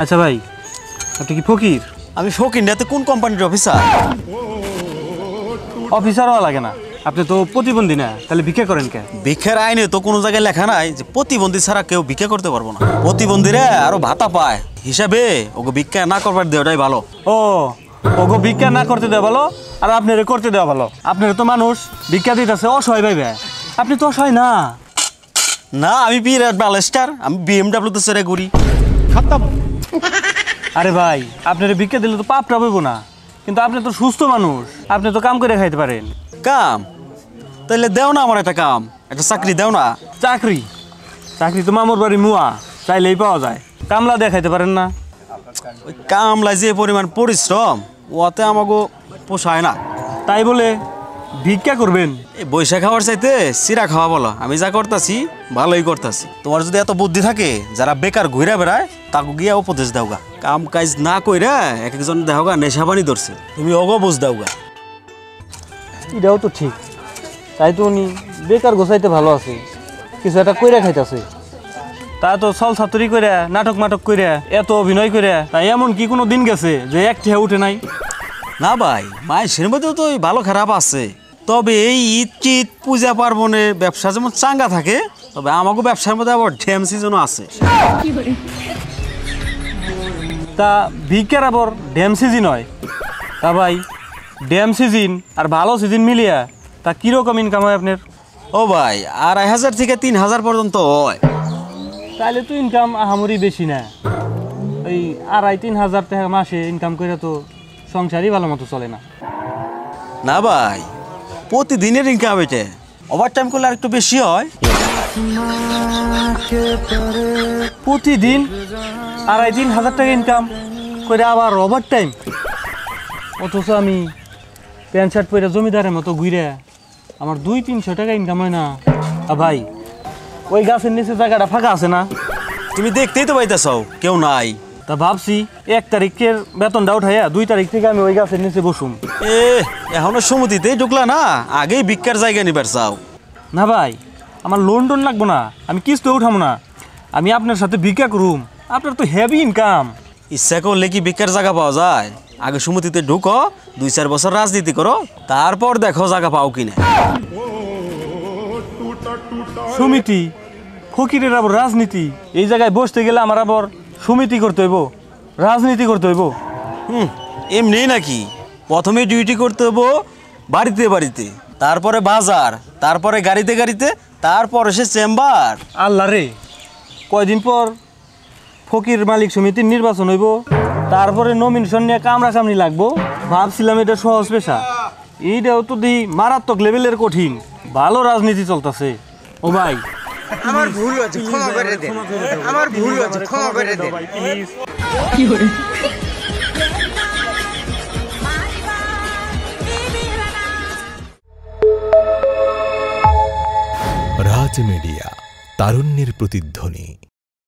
আচ্ছা ভাই, আপনি কি ফকির? আমি ফকির না, তো কোন কোম্পানির অফিসার? অফিসার হওয়া লাগে না, আপনি তো প্রতিবন্ধী না, তাহলে ভিক্ষা করেন কে? ভিক্ষার আইনে তো কোনো জায়গায় লেখা নাই যে প্রতিবন্ধী ছাড়া কেউ ভিক্ষা করতে পারবো না। প্রতিবন্ধীরা আরো ভাতা পায় হিসাবে ওকে ভিক্ষা না করবার দেওয়াটাই ভালো। ও, ওগো ভিক্ষা না করতে দেওয়া ভালো, আর আপনারে করতে দেওয়া ভালো। আপনারা তো মানুষ ভিক্ষা দিতেছে অসহায় ভাইবে, আপনি তো অসহায় না। না, আমি বিরাট বালেস্টার, আমি BMW তে সেরে ঘুরি। আরে ভাই, আপনারা ভিক্ষা দিলে তো পাপটা বইব না, কিন্তু আপনি তো সুস্থ মানুষ, আপনি তো কাম করে খাইতে পারেন। কাম? তাহলে দেও না আমার একটা কাম, একটা চাকরি দেও না। চাকরি? চাকরি তো মামুর বাড়ি মুয়া, চাইলেই পাওয়া যায়। কামলা দেখাইতে পারেন না? ওই কামলায় যে পরিমাণ পরিশ্রম, ওতে আমাকে পোষায় না। তাই বলে ভিক্ষা করবেন? এই বৈশাখ খাওয়ার চাইতে চিরা খাওয়া বলো। আমি যা করতেছি ভালোই করতেছি। তোমার যদি এত বুদ্ধি থাকে, যারা বেকার ঘুরে বেড়ায় তাকে গিয়া উপদেশ দাওগা। কাম কাজ না কইরা এক একজন দেহগা নেশাবানি ধরছে, তুমি অগো বুঝ দাওগা। এটাও তো ঠিক, তাই তো উনি বেকার গোছাইতে ভালো আছে, কিছু একটা কইরা খাইতেছে। তা তো চল ছাত্রী করে নাটক মাটক করে এত অভিনয় করে, তাই এমন কি কোনো দিন গেছে যে এক ঠেয়া উঠে নাই? না ভাই, মায়ের মধ্যেও তো ভালো খারাপ আছে। তবে এই ঈদ চিদ পূজা পার্বণে ব্যবসা যেমন চাঙ্গা থাকে, তবে আমাকে ব্যবসার মধ্যে আবার ড্যাম সিজনও আছে। তা ভিক্ষার আবার ড্যাম সিজন হয়? তা ভাই, ড্যাম সিজন আর ভালো সিজন মিলিয়া তা কীরকম ইনকাম হয় আপনার? ও ভাই, 2,500 থেকে 3,000 পর্যন্ত হয়। তাহলে তো ইনকাম আহামরি বেশি না। ওই 2,500-3,000 টাকা মাসে ইনকাম করে তো সংসারই ভালো মতো চলে না। না ভাই, প্রতিদিনের ইনকাম এটা, ওভার টাইম করলে আর একটু বেশি হয়। প্রতিদিন 2,500-3,000 টাকা ইনকাম করে আবার ওভার টাইম? অথচ আমি প্যান্ট শার্ট পরে জমিদারের মতো ঘুরে আমার 200-300 টাকা ইনকাম হয় না। ভাই, ওই গাছের নিচে জায়গাটা ফাঁকা আছে না? তুমি দেখতেই তো পাইতেছ কেউ নাই। তা ভাবছি 1 তারিখের বেতনটা উঠাইয়া 2 তারিখ থেকে আমি ওই গাছের নিচে বসুম। এখনো সমিতিতেই ঢুকলা না, আগেই ভিক্ষার জায়গা নিবার চাও? না ভাই, আমার লোন টোন লাগবো না, আমি কিস্তি উঠাবো না, আমি আপনার সাথে ভিক্ষা করুম। আপনার তো হেভি ইনকাম। ইচ্ছা করলে কি ভিক্ষার জায়গা পাওয়া যায়? আগে সমিতিতে ঢুকো, 2-4 বছর রাজনীতি করো, তারপর দেখো জায়গা পাও কিনা। সমিতি? ফকিরের আবার রাজনীতি? এই জায়গায় বসতে গেলে আমার আবার সমিতি করতে হইব, রাজনীতি করতে হইব? এমনি নাকি? প্রথমে ডিউটি করতে হবো বাড়িতে বাড়িতে, তারপরে বাজার, তারপরে গাড়িতে গাড়িতে, তারপরে সে চেম্বার। আল্লাহ রে, কয়দিন পর ফকির মালিক সমিতির নির্বাচন হইব, তারপরে নমিনেশন নিয়ে কামড়াকামড়ি লাগবো। ভাবছিলাম এটা সহজ পেশা, এইটাও তো দিই মারাত্মক লেভেলের কঠিন। ভালো রাজনীতি চলতেছে। ও ভাই, আমার ভুল হয়েছে, ক্ষমা করে দেন। আমার ভুল হয়েছে, ক্ষমা করে দেন। কি করে? রাজ মিডিয়া, তারুণ্যের প্রতিধ্বনি।